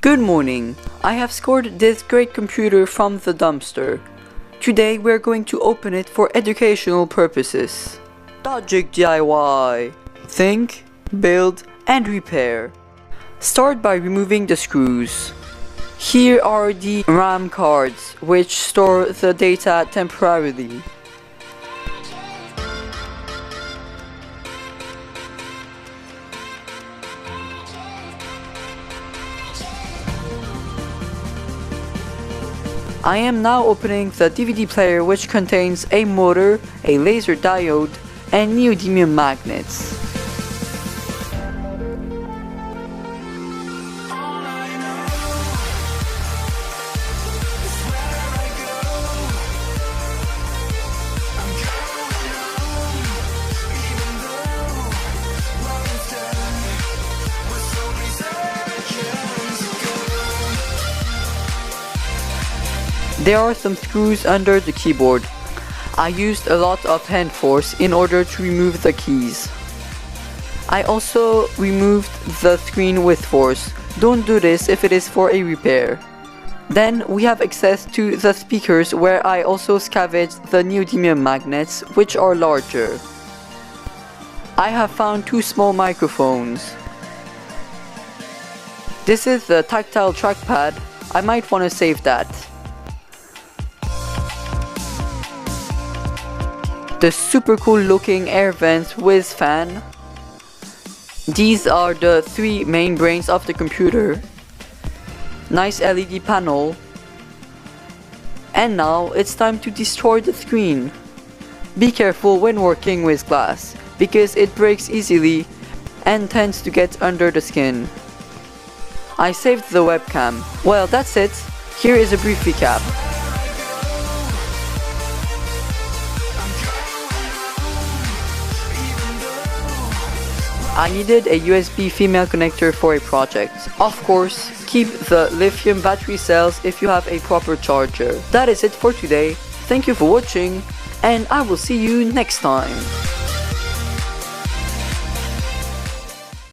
Good morning. I have scored this great computer from the dumpster. Today we're going to open it for educational purposes. Logic DIY. Think, build, and repair. Start by removing the screws. Here are the RAM cards, which store the data temporarily. I am now opening the DVD player, which contains a motor, a laser diode, and neodymium magnets. There are some screws under the keyboard. I used a lot of hand force in order to remove the keys. I also removed the screen with force. Don't do this if it is for a repair. Then we have access to the speakers, where I also scavenged the neodymium magnets, which are larger. I have found two small microphones. This is the tactile trackpad. I might want to save that. The super cool looking air vents with fan. These are the three main brains of the computer. Nice LED panel. And now it's time to destroy the screen. Be careful when working with glass, because it breaks easily and tends to get under the skin. I saved the webcam. Well, that's it. Here is a brief recap. I needed a USB female connector for a project. Of course, keep the lithium battery cells if you have a proper charger. That is it for today. Thank you for watching, and I will see you next time.